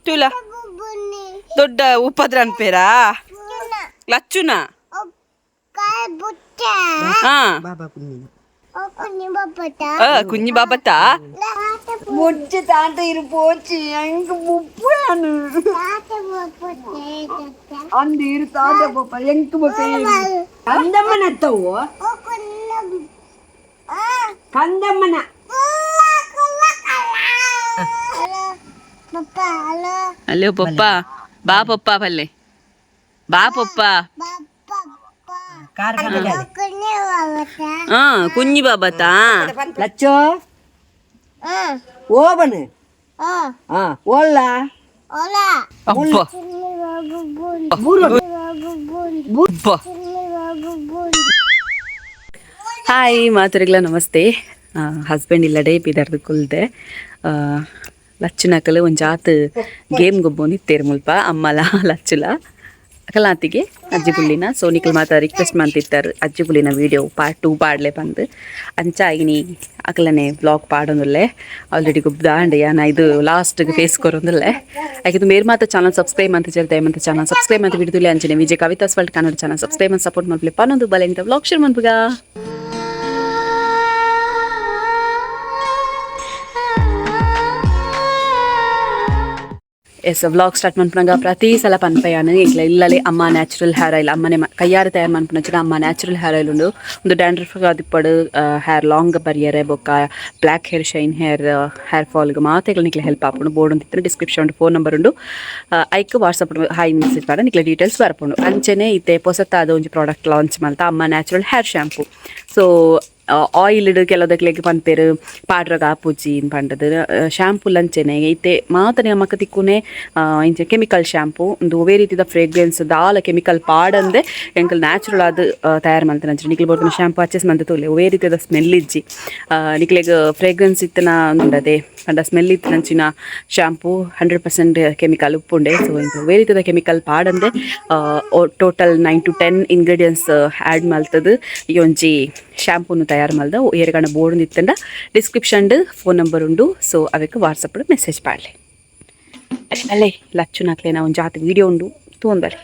ಟೂಲ ದೊಡ್ಡ ಉಪದ್ರನ್ ಪೇರಾ ಲಚ್ಚುನ കുഞ്ഞു ബാബത്താ മുച്ച് താത്ത ഇരു പോച്ച് എനിക്ക് മുപ്പാണ് അന്ത് ഇരു താത്ത പോപ്പ എനിക്ക് കന്തമ്മനത്തവോ കന്തമ്മന ഹലോ പപ്പ ബാ പപ്പ പല്ലേ ബാ പപ്പ കുഞ്ഞു ബാബത്താ ലച്ചോ ഓവന് ഓല്ല ಹಾಯ್ ಮಾತರಿಗಳ ನಮಸ್ತೆ. ಹಸ್ಬೆಂಡ್ ಇಲ್ಲಡೆ ಪಿದರ್ದು ಕುಲ್ದೆ ಲಚ್ಚುನಕಲು ಒಂಜಾತ್ ಗೇಮ್ ಗೊಬ್ಬೊಂದಿತ್ತೇರು ಮುಲ್ಪ ಅಮ್ಮಲ ಲಚ್ಚುಲ ಅಕಲಾತಿಗೆ ಅಜ್ಜಿ ಪುಳ್ಳಿನ ಸೋನಿಕಲ್ ಮಾತ ರಿಕ್ವೆಸ್ಟ್ ಮಾಡ್ತಿರ್ತಾರೆ ಅಜ್ಜಿ ಪುಳ್ಳಿನ ವೀಡಿಯೋ ಪಾರ್ಟ್ 2 ಪಾಡ್ಲೆ ಬಂದು ಅಂಚ ಆಗಿನಿ ಅಕಲನೆ ವ್ಲಾಗ್ ಪಾಡೊಂದುಲ್ಲೆ ಆಲ್ರೆಡಿ ಗುಬ್ದಾಂಡೆ ಯಾನ ಇದು ಲಾಸ್ಟ್ಗೆ ಫೇಸ್ ಕೊರೊಂದುಲ್ಲೆ ಯಾಕಿದು ಮೇರ್ ಮಾತ ಚಾನಲ್ ಸಬ್ಸ್ಕ್ರೈಬ್ ಅಂತ ಹೇಳ್ತಾ ಮಂತ ಚಾನಲ್ ಸಬ್ಸ್ಕ್ರೈಬ್ ಅಂತ ಬಿಡ್ದುಲೆ ಅಂಚನೆ Vijay Kavitha's world Kannada channel subscribe ಅಂತ ಸಪೋರ್ಟ್ ಮಾಡ್ಲಿ ಪನ್ನೊಂದು ಬಲೆ ಅಂತ ವ್ಲಾಗ್ ಶುರು ಮಾಡ್ಬುಗ. ಎಸ್ ವ್ಲಾಗ್ ಸ್ಟಾರ್ಟ್ ಮಾಡ್ಪನಾಗ ಪ್ರತಿ ಸಲ ಪನ್ಪೆಯಾನು ಈಗ ಇಲ್ಲಲೇ ಅಮ್ಮ ನ್ಯಾಚುರಲ್ ಹೇರ್ ಆಯಿಲ್ ಅಮ್ಮನೆ ಕೈಯಾರ ತಯಾರು ಮಾಡ್ಪನಚ್ಚಿನ ಅಮ್ಮ ನ್ಯಾಚುರಲ್ ಹೇರ್ ಆಯಿಲ್ ಉಂಡು ಒಂದು ಡ್ಯಾಂಡ್ರಫ್ ಆದಿಪ್ಪಡು ಹೇರ್ ಲಾಂಗ್ ಬರಿಯರೆ ಬೊಕ್ಕ ಬ್ಲ್ಯಾಕ್ ಹೇರ್ ಶೈನ್ ಹೇರ್ ಫಾಲ್ಗೆ ಮಾತೆಗಳು ನಿಕ್ಲೆ ಹೆಲ್ಪ್ ಆಪುಂಡು ಬೋರ್ಡ್ ಅಂತಿತ್ತು ಡಿಸ್ಕ್ರಿಪ್ಷನ್ ಉಂಟು ಫೋನ್ ನಂಬರ್ ಉಂಡು ಐಕ್ ವಾಟ್ಸಪ್ ಹಾಯ್ ಮೆಸೇಜ್ ಮಾಡ ನಿಕ್ಲೆ ಡೀಟೇಲ್ಸ್ ಬರ್ಪುಂಡು ಅಂಚನೆ ಇತ್ತೆ ಹೊಸತಾದ ಒಂದು ಪ್ರಾಡಕ್ಟ್ ಲಾಂಚ್ ಮಾಡ್ತಾ ಅಮ್ಮ natural hair shampoo. So oil ಕೆಲವುದಕ್ಕೆ ಪನ್ಪೇರು ಪಾಡ್ರಗ ಆಪುಜಿ ಪಂಡದು ಶ್ಯಾಂಪು ಲಂಚೆನೆ ಐತೆ ಮಾತನೆ ಅಮ್ಮಕ್ಕ ತಿಕ್ಕುನೆ ಇಂಚೆ ಕೆಮಿಕಲ್ ಶ್ಯಾಂಪು ಒಂದು ಒವೇ ರೀತಿದ ಫ್ರೇಗ್ರೆನ್ಸ್ ದಾಲ ಕೆಮಿಕಲ್ ಪಾಡಂದೆ ಎಂಕಲ್ ನ್ಯಾಚುರಲ್ ಅದು ತಯಾರು ಮಾಡ್ತಾನೆ ಅಂಚೆ ನಿಕ್ಲೆ ಬೋಡ್ನ ಶ್ಯಾಂಪು ಹಚ್ಚೇಸ್ ಮಂತ ತೋಲೆ ಒವೇ ರೀತಿದ ಸ್ಮೆಲ್ ಇಜ್ಜಿ ನಿಕ್ಲೆಗ್ ಫ್ರೇಗ್ರೆನ್ಸ್ ಇತ್ತನ ಉಂಡದೆ ಪಂಡ ಸ್ಮೆಲ್ ಇತ್ತು ನಂಚಿನ ಶ್ಯಾಂಪು 100% ಕೆಮಿಕಲ್ ಉಪ್ಪುಂಡೆ. ಸೊ ಇಂಥ ಒವೇ ರೀತಿದ ಕೆಮಿಕಲ್ ಪಾಡಂದೆ ಟೋಟಲ್ 9 to 10 ಇಂಗ್ರೀಡಿಯೆಂಟ್ಸ್ ಆ್ಯಡ್ ಮಲ್ತದು ಈ ಒಂಜಿ ಶ್ಯಾಂಪೂನು ತಯಾರು ಮಾಡ್ದ ಏರ್ಗಣ ಬೋರ್ಡ್ ಇತ್ತಂಡ ಡಿಸ್ಕ್ರಿಪ್ಷನ್ ಫೋನ್ ನಂಬರ್ ಉಂಡು. ಸೊ ಅವಕ್ಕೆ ವಾಟ್ಸಪ್ ಮೆಸೇಜ್ ಮಾಡಲಿ ಅಲ್ಲೇ ಲಚ್ಚು ನಾಕ್ಲೆ ನಾವು ಒಂದು ಜಾತಿ ವಿಡಿಯೋ ಉಂಡು ತೊಂದರೆ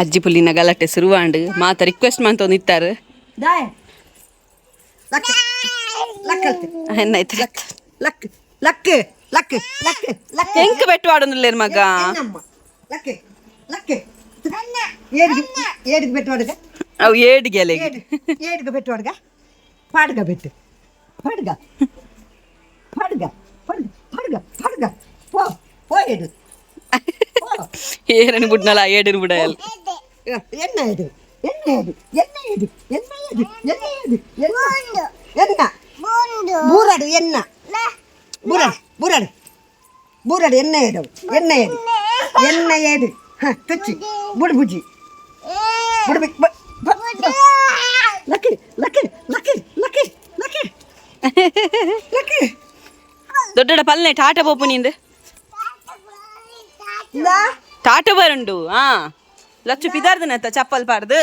ಅಜ್ಜಿ ಪುಲ್ಲಿನ ಗಲಾಟೆ ಶುರುವಾಂಡು ಮಾತ ರಿಕ್ವೆಸ್ಟ್ ಮಾಡ್ತೊಂದಿತ್ತಾರೆ ಹೆಂಗ್ ಬೆಟ್ಟು ಆಡೋದಿಲ್ಲ ಮಗ ಅವು ಏಡಿಗೆ ಏಡಿಗೆ ಬೆಟ್ಟು ಅಡ್ಗ ಪಾಡ್ಗ ಬೆಟ್ಟು ಪಡ್ಗ ಪಡ್ಗ ಪಡ್ಗ ಪಡ್ಗ ಪಡ್ಗ ಪೋ ಪೋ ಏಡು ಏರನ್ನು ಬಿಡ್ನಲ್ಲ ಏಡಿನ ಬಿಡಲ್ಲ ಎಣ್ಣ ಇದು ಎಣ್ಣೆ ಇದು ಎಣ್ಣೆ ಇದು ಎಣ್ಣೆ ಇದು ಎಣ್ಣೆ ಇದು ಎಣ್ಣ ಬೂರಡು ಎಣ್ಣ ಬೂರಡು ಬೂರಡು ಬೂರಡು ಎಣ್ಣೆ ಇಡು ಎಣ್ಣೆ ಇಡು ಎಣ್ಣೆ ಇಡು ಹಾಂ ತುಚ್ಚಿ ಬುಡ್ಬುಜಿ ಬುಡ್ಬೇಕು ಲಕ್ಕಿ ಲಕ್ಕಿ ಲಕ್ಕಿ ಲಕ್ಕಿ ಲಕ್ಕಿ ಲಕ್ಕಿ ದೊಡ್ಡ ಪಲ್ಲೆ ಟಾಟ ಪೋಪು ನಿಂದು ಟಾಟ ಬರಂಡು ಲಚ್ಚು ಪಿದಾರ್ದನತ್ತ ಚಪ್ಪಲ್ ಪಾಡ್ದು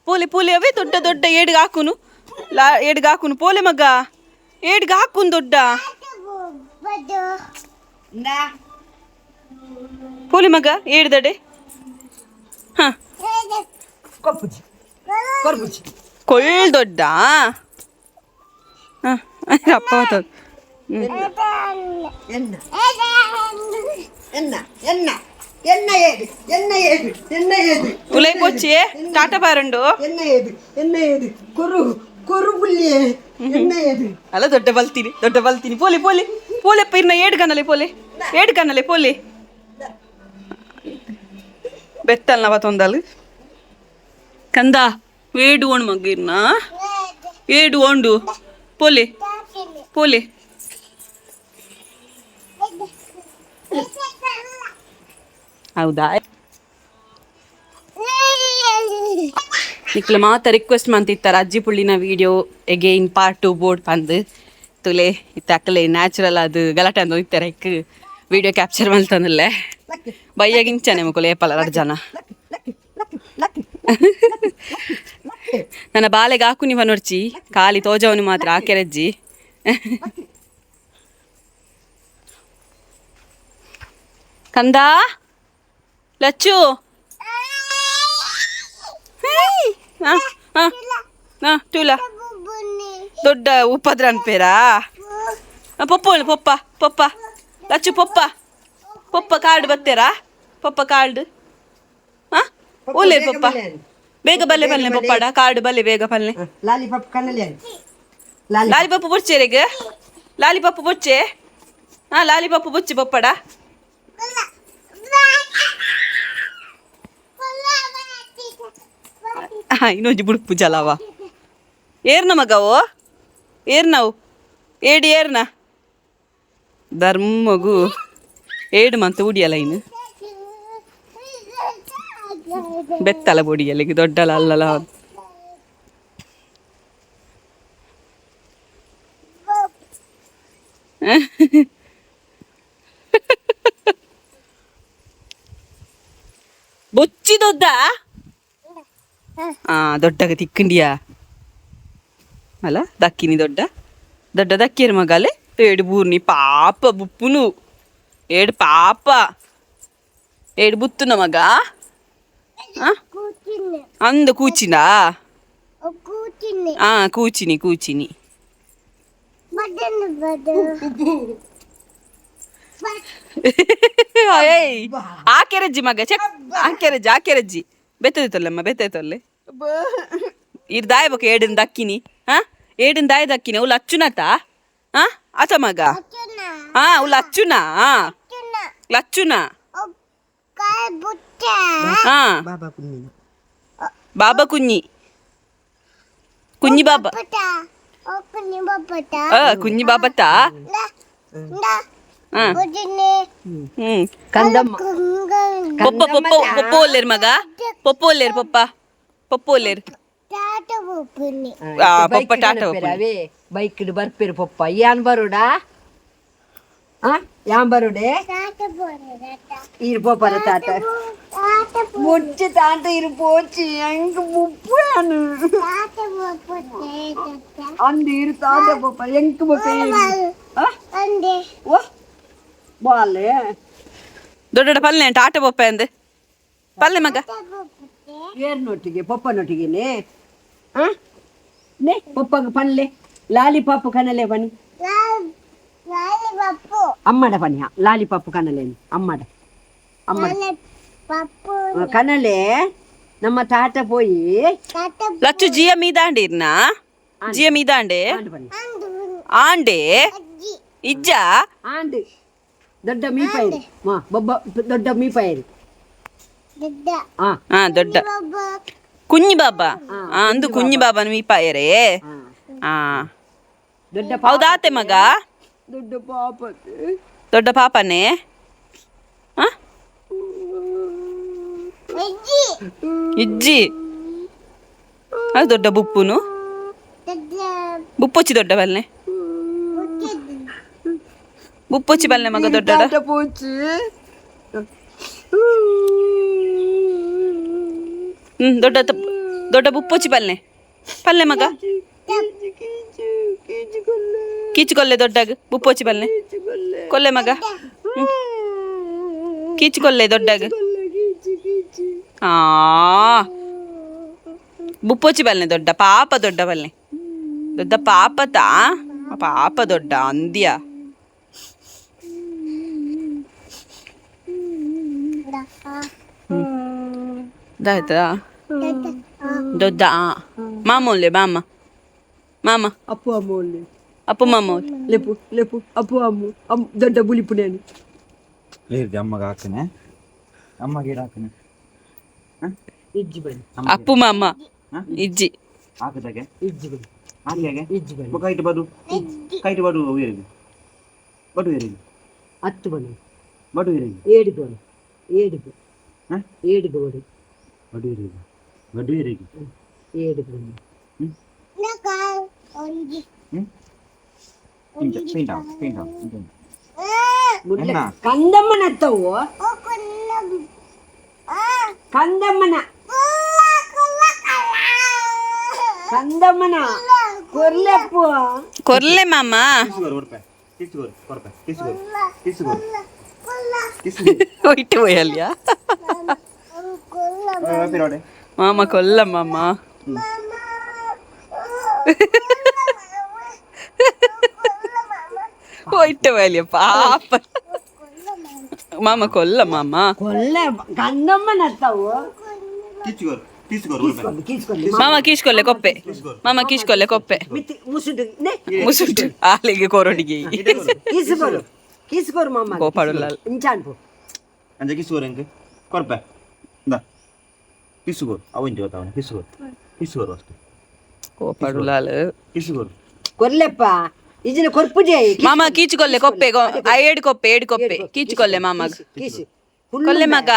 ಪೋಲೆ ಪೋಲೆ ಅವೇ ದೊಡ್ಡ ದೊಡ್ಡ ಏಡ್ಗೆ ಹಾಕುನು ಏಡ್ಗೆ ಹಾಕುನು ಪೋಲೆ ಮಗ ಏಡ್ಗೆ ಹಾಕುನು ದೊಡ್ಡ ಪೋಲೆ ಮಗ ಏಡ್ದಡೆ ಹಾಂ ಕೊಪ್ಪುಜಿ ಕೊರ್ಬುಜಿ ಕೊಳ್ ದೊಡ್ಡ ಹಾಂ ಅಪ್ಪ ಎಣ್ಣ ಎಣ್ಣ ಎಣ್ಣ ಎಣ್ಣ ಏದು ಎಣ್ಣ ಏದು ಎಣ್ಣ ಏದು ಉಲೈ ಪೊಚ್ಚಿಯೇ ಟಾಟ ಬಾರಂಡು ಎಣ್ಣ ಏದು ಎಣ್ಣ ಏದು ಕೊರು ಕೊರು ಬುಲ್ಲಿಯೇ ಎಣ್ಣ ಏದು ಅಲ್ಲ ದೊಡ್ಡ ಬಲ್ತೀನಿ ಪೋಲಿ ಪೋಲಿ ಪೋಲೆ ಇರ್ನ ಏಡ್ಗನ್ನಲೆ ಪೋಲೆ ಏಡ್ಗನ್ನಲೆ ಪೋಲಿ ಬೆತ್ತಲ್ ನವ ತೊಂದಲು ಕಂದ ಏಡು ಓಣ್ ಮಗಿರ್ನ ಏಡು ಓಂಡು ಪೋಲೆ ಪೋಲೆ ಹೌದಾ ನಿಕ್ಲೆ ಮಾತ ರಿಕ್ವೆಸ್ಟ್ ಮಾಡ್ತಿರ್ತಾರೆ ಅಜ್ಜಿ ಪುಳ್ಳಿನ ವಿಡಿಯೋ ಎಗೇನ್ ಪಾರ್ಟ್ 2 ಬೋರ್ಡ್ ಬಂದು ತುಲೆ ಇತ್ತಕ್ಕಲೆ ನ್ಯಾಚುರಲ್ ಅದು ಗಲಾಟೆ ಅಂತ ಹೋಗ್ತಾರೆ ಇಕ್ ವಿಡಿಯೋ ಕ್ಯಾಪ್ಚರ್ ಮಾಡ್ತಂದಲ್ಲೇ ಬೈಯಾಗಿಂಚಾನೆ ಮಕ್ಕಳು ಏಪಲ್ಲ 2 ಜನ ನನ್ನ ಬಾಲೆಗೆ ಹಾಕು ನೀವು ನೋಡ್ಚಿ ಖಾಲಿ ತೋಜವನು ಮಾತ್ರ ಹಾಕೆರಜ್ಜಿ ಕಂದ ಲಚ್ಚು ಟೂಲ ದೊಡ್ಡ ಉಪದ್ರ ಅನ್ಪೇರಾ ಪೊಪ್ಪ ಪೊಪ್ಪ ಪೊಪ್ಪ ಲಚ್ಚು ಪೊಪ್ಪ ಪೊಪ್ಪ ಕಾರ್ಡ್ ಬತ್ತೇರಾ ಪೊಪ್ಪ ಕಾರ್ಡ್ ಓಲೆ ಪೊಪ್ಪ ಬೇಗ ಬಲ್ಲೆ ಬಲ್ಲೆ ಪೊಪ್ಪಾಡ ಕಾರ್ಡ್ ಬಲ್ಲೆ ಬೇಗ ಬಲ್ಲೆ ಲಾಲಿಪಾಪ್ ಕಣ್ಣಲ್ಲಿ ಲಾಲಿಪಾಪು ಬೊಚ್ಚೆರೆಗೆ ಲಾಲಿಪಾಪು ಬೊಚ್ಚೆ ಲಾಲಿಪಾಪು ಬೊಚ್ಚೆ ಪೊಪ್ಪಡ ಇನ್ನೊಂದು ಬುಡುಪು ಜಲವ ಏರ್ನ ಮಗವು ಏರ್ನವು ಏಡಿ ಏರ್ನ ಧರ್ಮಗು ಏಡು ಮಂತ ಉಡಿಯಲ್ಲ ಇನ್ನು ಬೆತ್ತಲ ಬೊಡಿಯಲ್ಲಿಗೆ ದೊಡ್ಡಲ ಅಲ್ಲಲ್ಲ ಬೊಚ್ಚಿ ದೊಡ್ಡ ದೊಡ್ಡಗ ತಿಕ್ಕಂಡಿಯಾ ಅಲ್ಲ ದಕ್ಕಿನಿ ದೊಡ್ಡ ದೊಡ್ಡ ದಕ್ಕಿರ ಮಗಲೆ ಏಡು ಬೂರ್ನಿ ಪಾಪ ಬುಪ್ಪುನು ಏಡು ಪಾಪ ಏಡು ಬುತ್ತುನ ಮಗ ಅಂದ ಕೂಚಿನಾ ಕೂಚಿನಿ ಕೂಚಿನಿ ಆಕೆರಜ್ಜಿ ಮಗ ಚೆಕ್ ಆಕೆರಜ್ಜಿ ಬೆತ್ತದಲ್ಲಮ್ಮ ಬೆತ್ತಲ್ಲೇ ಇರ್ ದಾಯ ಬಕ ಏಡಿನ ದಕ್ಕಿನಿ ಏಡಿನ ದಾಯ ದಕ್ಕಿನಿ ಅವ್ಳು ಅಚ್ಚುನತ ಆತ ಮಗ ಅವ್ಳು ಅಚ್ಚುನ ಲಚ್ಚುನ ಬಾಬಾ ಕುഞ്ഞി ಕುഞ്ഞി ಬಾಬಾ ಕುഞ്ഞി ಬಾಬತಾ ಪೊಪ್ಪ ಪೊಪ್ಪ ಪೊಪ್ಪ ಒಲ್ಲೇರು ಮಗ ಪೊಪ್ಪ ಒಲ್ಲೇರು ಪೊಪ್ಪ ಪೊಪ್ಪ ಒಲ್ಲೇರು ಪೊಪ್ಪ ಟಾಟ ಬೈಕ್ ಬರ್ಪೇರು ಪೊಪ್ಪ ಯಾನ್ ಬರೋಡಾ ಯಾನ್ ಬರೋಡೆ ಇರು ಪೊಪ್ಪರ ತಾಟ ಮುಚ್ಚಿ ತಾಟ ಇರು ಪೋಚಿ ಹೆಂಗ್ ಮುಪ್ಪು ಅಂದ ಇರು ತಾಟ ಪೊಪ್ಪ ಹೆಂಗ್ ಓ ಬಾಲೆ ದೊಡ್ಡ ಪಲ್ಲೆ ಟಾಟ ಪೊಪ್ಪ ಅಂದೆ ಪಲ್ಲೆ ಮಗ ಏರ್ನೊಟ್ಟಿಗೆ ಪೊಪ್ಪನೊಟ್ಟಿಗೆನೆ ನೇ ಪೊಪ್ಪಗ ಪಲ್ಲೆ ಲಾಲಿಪಾಪು ಕನಲೆ ಬನ್ನಿ ಅಮ್ಮಡ ಬನ್ನಿ ಲಾಲಿಪಾಪು ಕನಲೆ ಅಮ್ಮಡ ಅಮ್ಮಡ ಕನಲೆ ನಮ್ಮ ತಾಟ ಪೋಯಿ ಲಚ್ಚು ಜಿಯ ಮೀದಾಂಡಿರ್ನಾ ಜಿಯ ಮೀದಾಂಡೆ ಆಂಡೆ ಇಜ್ಜ ಆಂಡೆ ದೊಡ್ಡ ಮೀಪಾಯಿರಿ ಬೊಬ್ಬ ದೊಡ್ಡ ಮೀಪಾಯಿರಿ ದೊಡ್ಡ ಕುഞ്ഞി ಬಾಬಾ ಅಂದು ಕುഞ്ഞി ಬಾಬಾನ ಮೀಪಾಯರೇ ದೊಡ್ಡ ಹೌದಾತೆ ಮಗ ದೊಡ್ಡ ಪಾಪ ದೊಡ್ಡ ಪಾಪನೇ ಇಜ್ಜಿ ಅದು ದೊಡ್ಡ ಬುಪ್ಪುನು ಬುಪ್ಪೊಚ್ಚಿ ದೊಡ್ಡ ಬಲ್ಲೆ ಬುಪ್ಪೊಚ್ಚಿ ಬಲ್ಲೆ ಮಗ ದೊಡ್ಡ ಪೋಚಿ ದೊಡ್ಡ ದೊಡ್ಡ ಬುಪ್ಪೊಚ್ಚಿ ಪಲ್ಲೆ ಪಲ್ಲೆ ಮಗ ಕೀಚುಕೊಲ್ಲೆ ದೊಡ್ಡಗ ಬುಪ್ಪೊಚ್ಚಿ ಪಲ್ಲೆ ಕೊಲ್ಲೆ ಮಗ ಕೀಚುಕೊಲ್ಲೆ ದೊಡ್ಡಗ ಬುಪ್ಪೊಚ್ಚಿ ಪಲ್ಲೆ ದೊಡ್ಡ ಪಾಪ ದೊಡ್ಡ ಪಲ್ಲೆ ದೊಡ್ಡ ಪಾಪತಾ ಪಾಪ ದೊಡ್ಡ ಅಂದ್ಯ ಇದಾಯ್ತಾ ದೊಡ್ಡ ಮಾಮೂಲೆ ಮಾಮ ಮಾಮ ಅಪ್ಪು ಅಮ್ಮ ಅಪ್ಪು ಮಾಮ ಲೆಪು ಲೆಪು ಅಪ್ಪು ಅಮ್ಮ ದೊಡ್ಡ ಬುಲಿಪು ನೇನು ಅಮ್ಮಗ ಹಾಕನೆ ಅಮ್ಮಗೆ ಹಾಕನೆ ಇಜ್ಜಿ ಬನ್ನಿ ಅಪ್ಪು ಮಾಮ ಇಜ್ಜಿ ಹಾಕದಾಗೆ ಇಜ್ಜಿ ಬನ್ನಿ ಹಾಗೆ ಇಜ್ಜಿ ಬನ್ನಿ ಕೈಟ್ ಬದು ಉಯರಿಗೆ ಬಡು ಉಯರಿಗೆ ಹತ್ತು ಬನ್ನಿ ಬಡು ಉಯರಿಗೆ ಏಡಿದು ಬನ್ನಿ ಏಡಿದು ಏಡಿದು ಬಡಿ ಬಡು ಉಯರಿಗೆ ಬಡು ಉಯರಿಗೆ ಏಡಿದು ಬನ್ನಿ ಕಂದಮ್ಮನ ಹತ್ತವು ಕಂದಮ್ಮನ ಕಂದಮ್ಮನ ಕೊರ್ಲೆಪ್ಪ ಕೊರ್ಲೆ ಮಾಮ ಹೋಯ್ತು ಹೋಯಲ್ಯ ಮಾಮ ಕೊಲ್ಲ ಮಾಮ ಹೋಯ್ತು ಹೋಯಲ್ಯ ಪಾಪ ಮಾಮ ಕೊಲ್ಲ ಮಾಮ ಕೊಲ್ಲೆ ಗಂಡಮ್ಮನತ್ತಾವು ಮಾಮ ಕೀಸ್ಕೊಲ್ಲೆ ಕೊಪ್ಪೆ ಮಾಮ ಕೀಸ್ಕೊಲ್ಲೆ ಕೊಪ್ಪೆ ಮುಸುಡು ಮುಸುಟು ಆಲಿಗೆ ಕೊರಡಿಗೆ ಕಿಸ್ಕೋರು ಮಾಮ ಕೋಪಾಡುಲ್ಲ ಇಂಚಾನ್ಪು ಅಂಜ ಕಿಸ್ಕೋರ್ ಹೆಂಗೆ ಕೊರ್ಪೆ ಇಂದ ಕಿಸ್ಕೋರ್ ಅವಂಜಿ ಗೊತ್ತವನ ಕಿಸ್ಕೋರ್ ಅಷ್ಟೇ ಕೋಪಾಡುಲ್ಲ ಕಿಸ್ಕೋರ್ ಕೊರ್ಲೆಪ್ಪ ಇದನ್ನ ಕೊರ್ಪುಜೆ ಮಾಮ ಕೀಚುಕೊಲ್ಲೆ ಕೊಪ್ಪೆ ಏಡು ಕೊಪ್ಪೆ ಕೀಚುಕೊಲ್ಲೆ ಮಾಮ ಕೀಸು ಕೊಲ್ಲೆ ಮಗ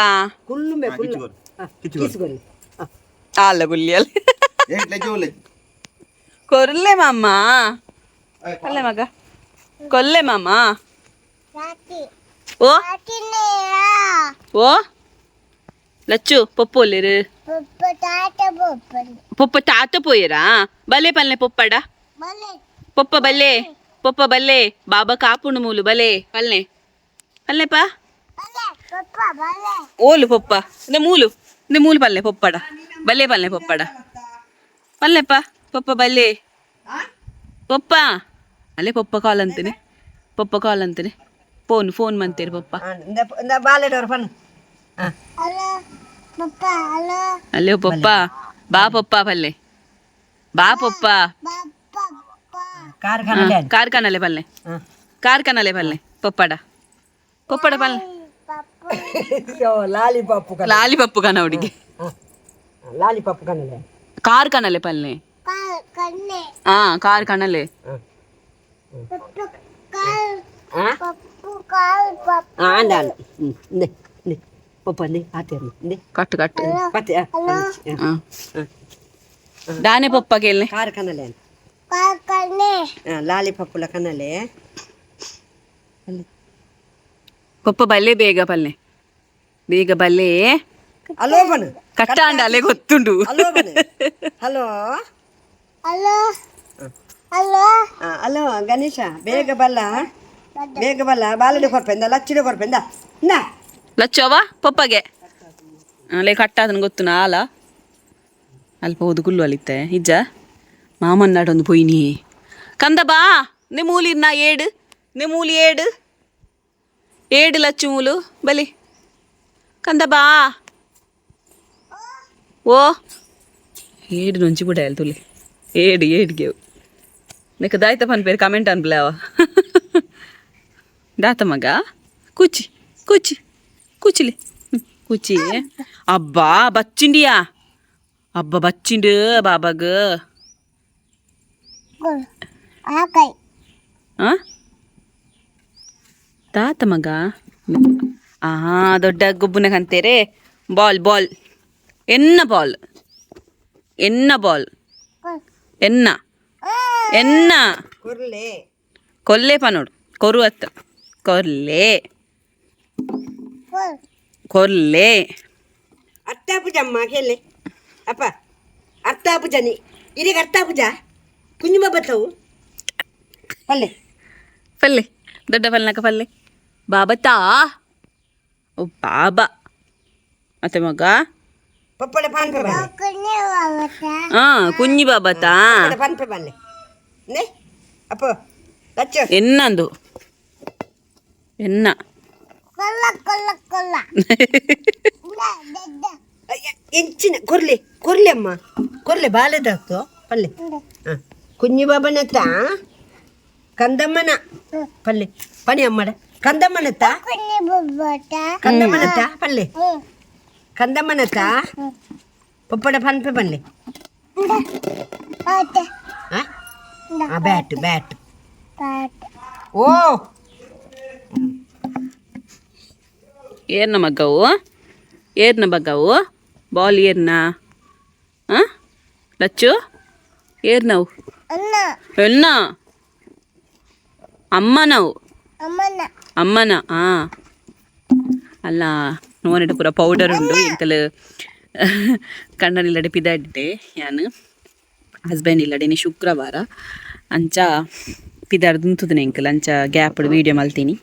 ಕುಲ್ಲುಮೆ ಕುಲ್ಲ ಕಿಸ್ಕೊಲ್ಲಿ ಆಲ್ಲ ಗುಲ್ಲಿ ಅಲ್ಲ ಕೊರ್ಲೆ ಮಾಮ ಕೊಲ್ಲೆ ಮಗ ಕೊಲ್ಲೆ ಮಾಮ ಓ ಓ ಲಚ್ಚು ಪಪ್ಪು ಒಲ್ಲಿರು ಪಪ್ಪ ತಾತ ಪೋಯರಾ ಬಲೆ ಪಲ್ಲೆ ಪಪ್ಪಡ ಪಪ್ಪ ಬಲ್ಲೆ ಬಾಬಾ ಕಾಪುಂಡು ಮೂಲು ಬಲೆ ಪಲ್ಲೆ ಪಲ್ಲೆಪ್ಪ ಓಲು ಪಪ್ಪ ಇಂದ ಮೂಲು ಪಲ್ಲೆ ಪಪ್ಪಡ ಬಲ್ಲೆ ಪಲ್ಲೆ ಪಪ್ಪಡ ಪಲ್ಲೆಪ್ಪ ಪಪ್ಪ ಬಲ್ಲೆ ಪಪ್ಪ ಅಲ್ಲೇ ಪಪ್ಪ ಕಾಲ್ ಅಂತೀನಿ ಫೋನ್ ಮಂತೀರಿ ಪಪ್ಪ ಬಾಲೆಡವ್ರ ಪನ್ ಅಲ್ಲೇ ಪಪ್ಪ ಬಾ ಪಪ್ಪ ಪಲ್ಲೆ ಬಾ ಪಪ್ಪ ಕಾರ್ಖಾನಲೆ ಪಲ್ಲೆ ಪಪ್ಪಡ ಪಲ್ಲೆ ಲಾಲಿಪಪ್ಪು ಕನ ಹುಡುಗಿ ಲಾಲಿಪಾಪ್ ಕನ್ನಲೆ ಕಾರ್ಖಾನಲೆ ಪಲ್ಲೆ ಕಾರ್ಖಾನಲೆ ಪಪ್ಪ ಕಟ್ಟು ಮತ್ತೆ ದಾನೆ ಪಪ್ಪ ಕೇಳಿ ಕಾರ್ ಕನ್ನಲೆ ಲಾಲಿಪಾಪುಲ ಕನ್ನಲೆ ಪಪ್ಪ ಬಲ್ಲೆ ಬೇಗ ಬಲ್ಲೆ ಹಲೋ ಬನ್ ಕಟ್ಟಾಂಡ ಅಲ್ಲೇ ಗೊತ್ತುಂಡು ಹಲೋ ಹಲೋ ಗಣೇಶ ಬೇಗ ಬಲ್ಲ ಬಾಲಡೆ ಕೊರ್ಪೆಂದ ಲಚ್ಚಿಡೆ ಕೊರ್ಪೆಂದ ಲಚ್ಚವ ಪಪ್ಪಗೆ ಅಲ್ಲೇ ಕಟ್ಟಾದನು ಗೊತ್ತು ಆಲ ಅಲ್ಪ ಹೋದು ಗುಲ್ಲು ಅಲಿತ್ತೆ ಇಜ್ಜ ಮಾಮನ್ನಾಡೊಂದು ಪೊಯ್ನಿ ಕಂದ ಬಾ ನಿಮ್ಮೂಲಿನ ನಿಮ್ಮೂಲಿ ಏಡು ಲಚ್ಚು ಮೂಲು ಬಲಿ ಕಂದ ಬಾ ಓ ಏಡು ನೊಂಚಿ ಬಿಡ ತುಲಿ ಏಡ್ಗೆ నీకు దాయిత పని పేరు కమెంట్ అనిపిలేవా దాత మగ కూచిలే కూచి అబ్బా బచ్చిండియా బచ్చిండు బాబాగు దాత మగ ದೊಡ್ಡ ಗೊಬ್ಬುನಕಂತೇರೆ ಬಾಲ್ ಎನ್ನ ಕೊಲ್ಲೆ ಪನೋಡು ಕೊರು ಅತ್ತ ಕೊರ್ಲೆ ಅರ್ತಾಪುಜಮ್ಮ ಕೇಳಿ ಅಪ್ಪ ಅರ್ತಾಪುಜನಿ ಇರೀಗ ಅರ್ತಾಪುಜ ಕುಂಜುಮ ಬತ್ತವು ಪಲ್ಲೆ ದೊಡ್ಡ ಪಲ್ನಕ ಪಲ್ಲೆ ಬಾಬತಾ ಓ ಬಾಬಾ ಮತ್ತೆ ಮಗ ಪಪ್ಪಳ ಪಾನ್ಪೆ ಕುഞ്ഞി ಬಾಬತಾ ಪಾನ್ಪೆ ಬಲ್ಲೆ ನೇ ಅಪ್ಪ ಲಚ್ಚು ಎನ್ನಂದು ಎನ್ನ ಎಂಚಿನ ಕೊರ್ಲೆ ಅಮ್ಮ ಬಾಲೆದಾಕ್ತು ಪಲ್ಲೆ ಕುഞ്ഞി ಬಾಬನತ್ತ ಕಂದಮ್ಮನ ಪಲ್ಲೆ ಪನಿ ಅಮ್ಮಡ ಕಂದಮ್ಮನತ್ತ ಪಲ್ಲೆ ಕಂದಮ್ಮನತ್ತ ಪಪ್ಪಡ ಪನ್ಪೆ ಪಲ್ಲೆ ಬ್ಯಾಟ್ ಓ ಏರ್ನ ಮಗ್ಗವು ಬಾಲ್ ಏರ್ನ ಲಚ್ಚು ಏರ್ನವು ಎನ್ನ ಅಮ್ಮನವು ಅಮ್ಮನ ಅಲ್ಲ ನೋನಿಟ್ಟು ಪೂರ ಪೌಡರ್ ಉಂಡು ಎಂಕಲು ಕಣ್ಣನಿಲ್ಲಡೆ ಪಿದಾಡಿದ್ದೆ ಯಾನು ಹಸ್ಬೆಂಡ್ ಇಲ್ಲಡೇನೆ ಶುಕ್ರವಾರ ಅಂಚ ಪಿದಾರ್ದು ಉಂತುದನೆ ಎಂಕಲ್ ಅಂಚ ಗ್ಯಾಪ್ ವೀಡಿಯೋ ಮಲ್ತೀನಿ.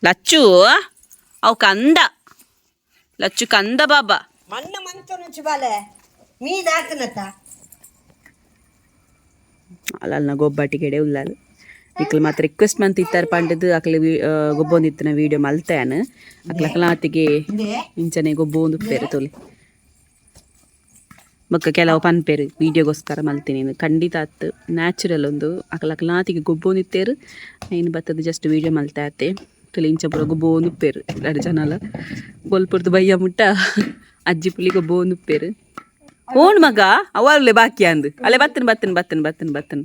ಲಚ್ಚು ಅವು ಕಂದ ಲಚ್ಚು ಕಂದ ಬಾಬಾ ಮಣ್ಣ ಮಂತು ನುಚ್ಚು ಬಾಲೆ ಮೀ ದಾತನತ್ತ ಅಲ್ಲ ಗೊಬ್ಬಟ್ಟಿಗೆಡೆ ಉಲ್ಲಾಲು ಇಕ್ಲು ಮಾತ್ರ ರಿಕ್ವೆಸ್ಟ್ ಮಂತ್ ಇತ್ತಾರೆ ಪಂಡದು ಅಕ್ಲೆ ಗೊಬ್ಬೊಂದಿತ್ತಿನ ವೀಡಿಯೋ ಮಲ್ತಾನ ಅಕ್ಲಕ್ಲಾತಿಗೆ ಇಂಚನೆ ಗೊಬ್ಬೊಂದು ಉಪ್ಪೇರು ತೊಲಿ ಬೊಕ್ಕ ಕೆಲವು ಪನ್ಪೇರು ವೀಡಿಯೋಗೋಸ್ಕರ ಮಲ್ತೀನಿ ಖಂಡಿತ ಆತು ನ್ಯಾಚುರಲ್ ಒಂದು ಅಕ್ಲಕ್ಲಾತಿಗೆ ಗೊಬ್ಬೊಂದಿತ್ತೇರು ಏನು ಬತ್ತದ ಜಸ್ಟ್ ವೀಡಿಯೋ ಮಲ್ತಾ ಆತೆ ತುಲಿ ಇಂಚ ಪೂರ ಗೊಬ್ಬೊಂದು ಉಪ್ಪೇರು 2 ಜನಲ ಬೋಲ್ಪುರ್ದು ಬಯ್ಯ ಮುಟ್ಟ ಅಜ್ಜಿ ಪುಲಿ ಗೊಬ್ಬೊಂದು ಉಪ್ಪೇರು ಓಣ್ ಮಗ ಅವರ್ಲೆ ಬಾಕಿ ಅಂದು ಅಲ್ಲೇ ಬತ್ತನ್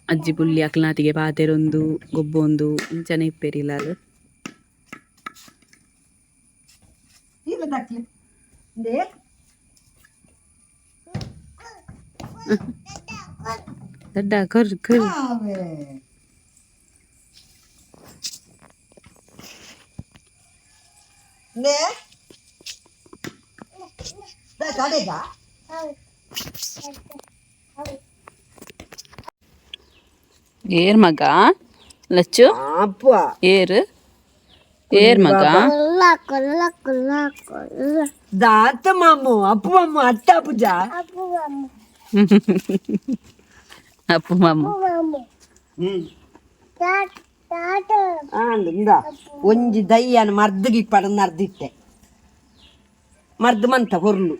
ಅಜ್ಜಿ ಪುಲ್ಲಿ ಅಕ್ಲಾತಿಗೆ ಪಾತೆರೊಂದು ಗೊಬ್ಬೊಂದು ಇಂಚನೆ ಇಪ್ಪೇರಿಲ್ಲ ಅದು ದಡ್ಡ ಕರ್ ಏರ್ ಮಗ ಲಚ್ಚು ಏರ್ ಮಗ ದಾತ ಮಾಮು ಅಪ್ಪು ಮಾಮು ಅತ್ತ ಪೂಜ ಅಪ್ಪು ಮಾಮ ಒಂಜಿ ದಯ್ಯನ ಮರ್ದಗಿ ಪಡನ್ ಅರ್ದಿಟ್ಟೆ ಮರ್ದ ಮಂತ ಹೊರ್ಲು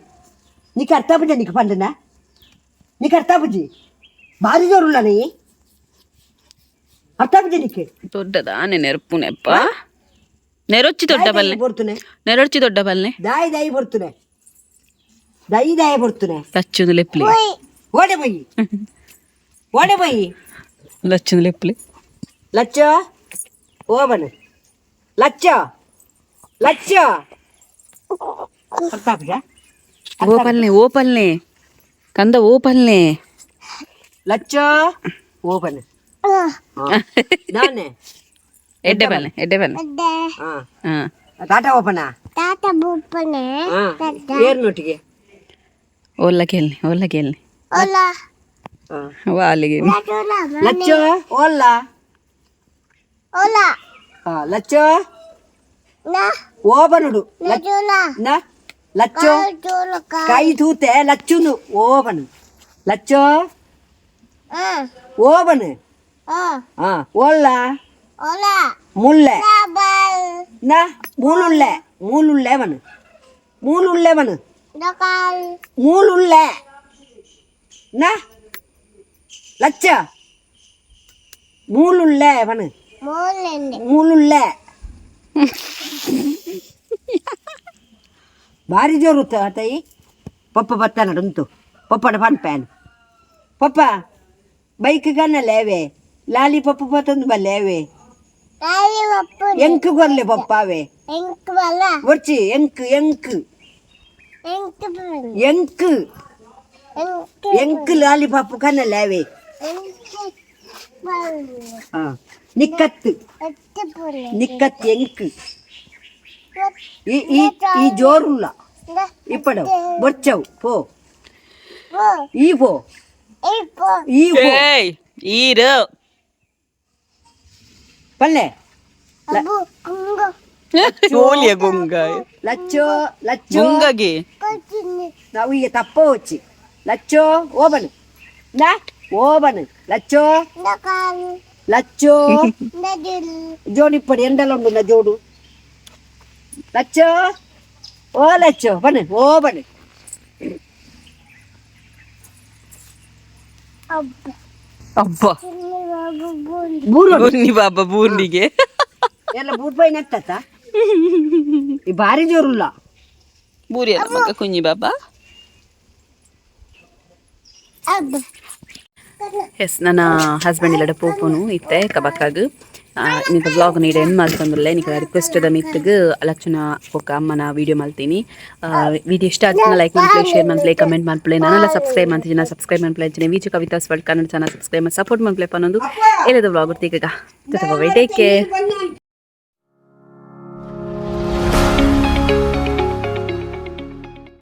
ನೀಕ್ ಅರ್ಥ ಪೂಜ ನೀಕ್ ಪಂಡನ ನೀಕ್ ಅರ್ಥ ಪೂಜಿ ಭಾರಿ ಜೋರುಲ್ಲ ನೀ ಅರ್ಥ ಪೂಜ ನೀಕೆ ದೊಡ್ಡದಾನೆ ನೆರಪುನೆಪ್ಪ ನೆರೊಚ್ಚಿ ದೊಡ್ಡ ಬಲ್ಲೆ ಬರ್ತುನೆ ನೆರೊಚ್ಚಿ ದೊಡ್ಡ ಬಲ್ಲೆ ದಾಯಿ ಬರ್ತುನೆ ದಾಯಿ ಬರ್ತುನೆ ಲಚ್ಚುದು ಲೆಪ್ಲಿ ಓಡೆ ಬೈ ಲಚ್ಚುದು ಲೆಪ್ಲಿ ಲಚ್ಚ ಓಬನ್ ಲಚ್ಚ ಅರ್ಥ ಪೂಜ ಓಪಲ್ನೆ ಕಂದ ಓಪಲ್ನೆ ಲಚ್ಚ ಓಪನ್ ನಾನೇ ಎಡ್ಡೆ ಬಲ್ಲೆ ಟಾಟಾ ಓಪನಾ ಏರ್ನೊಟ್ಟಿಗೆ ಓಲ್ಲ ಕೇಳ್ನೆ ವಾಲಿಗೆ ಲಚ್ಚ ಓಲ್ಲ ಲಚ್ಚ ಓಬನುಡು ಲಚ್ಚೋ ಕೈ ತೂತೆ ಲಚ್ಚುನು ಓಬನ್ ಲಚ್ಚೋ ಓಬನ್ ಓಲ್ಲ ಮುಲ್ಲೆ ಮೂಲುಳ್ಳೆ ಲಚ್ಚ ಮೂಲುಳ್ಳೆ ಭಾರಿ ಜೋರು ತಾಯಿ ಪಪ್ಪ ಬತ್ತಾನುಂಟು ಪಪ್ಪಡ ಪನ್ಪ್ಯಾನ್ ಪಪ್ಪ ಬೈಕ್ ಕನ್ನಲ್ಲೇವೆ ಲಾಲಿ ಪಪ್ಪ ಬತ್ತೊಂದು ಬಲ್ಲೇವೆ ಎಂಕ್ ಬರ್ಲೆ ಪಪ್ಪಾವೆ ಬರ್ಚಿ ಎಂಕ್ ಲಾಲಿ ಪಪ್ಪು ಕನ್ನಲ್ಲೇವೆ ನಿಕ್ಕತ್ತು ಎಂಕ್ ಈ ಜೋರುಲ್ಲ ಇಪ್ಪಡು ಬರ್ಚವು ಪೋ ಈ ಪೋ ಈರು ಪಲ್ಲೆ ಲಚ್ಚೋ ನಾವು ಈಗ ತಪ್ಪ వచ్చి ಲಚ್ಚೋ ಓಬನ್ ಲಚ್ಚೋ ಜೋಡಿಪ್ಪಡಿ ಎಂಡಲ ಉಂಡು ಜೋಡು ಲಚ್ಚೋ ಬನ್ನಿ ಓಬನ್ ಅಬ್ಬ ಬೂರ್ನಿ ಬಾಬಾ ಬೂರ್ನಿಗೆ ಎಲ್ಲ ಬೂರ್ಪಾಯಿ ನೆಟ್ಟತ್ತ ಈ ಭಾರಿ ಜೋರುಲ್ಲ ಬೂರಿ ಅಲ್ಲ ಮಕ್ಕ ಕುഞ്ഞി ಬಾಬಾ ಎಸ್ ನನ್ನ ಹಸ್ಬೆಂಡ್ ಇಲ್ಲಡೆ ಪೋಪುನು ಇತ್ತೆ ಕಬಕ್ಕಾಗ ನಿಂತ ಬ್ಲಾಗ್ ನೀಡ ಎಂಡ್ ಮಾಡ್ಕೊಂಡ್ರಲ್ಲ ನಿಕ ರಿಕ್ವೆಸ್ಟ್ ಅದ ಮಿತ್ತಿಗೆ ಲಕ್ಷಣ ಪೊಕ್ಕ ಅಮ್ಮನ ವಿಡಿಯೋ ಮಾಡ್ತೀನಿ ವಿಡಿಯೋ ಇಷ್ಟ ಆದ್ರೆ ಲೈಕ್ ಮಾಡ್ಕೊಳ್ಳಿ ಶೇರ್ ಮಾಡ್ಕೊಳ್ಳಿ ಕಮೆಂಟ್ ಮಾಡ್ಕೊಳ್ಳಿ ನಾನೆಲ್ಲ ಸಬ್ಸ್ಕ್ರೈಬ್ ಮಾಡ್ತೀನಿ ಸಬ್ಸ್ಕ್ರೈಬ್ ಮಾಡ್ಕೊಳ್ಳಿ ವೀಚು Kavitha's world Kannada channel subscribe support ಮಾಡ್ಕೊಳ್ಳಿ ಅನ್ನೋದು ಎಲ್ಲದ ಬ್ಲಾಗ್ ಇರ್ತೀಗ ಟೇಕ್ ಕೇರ್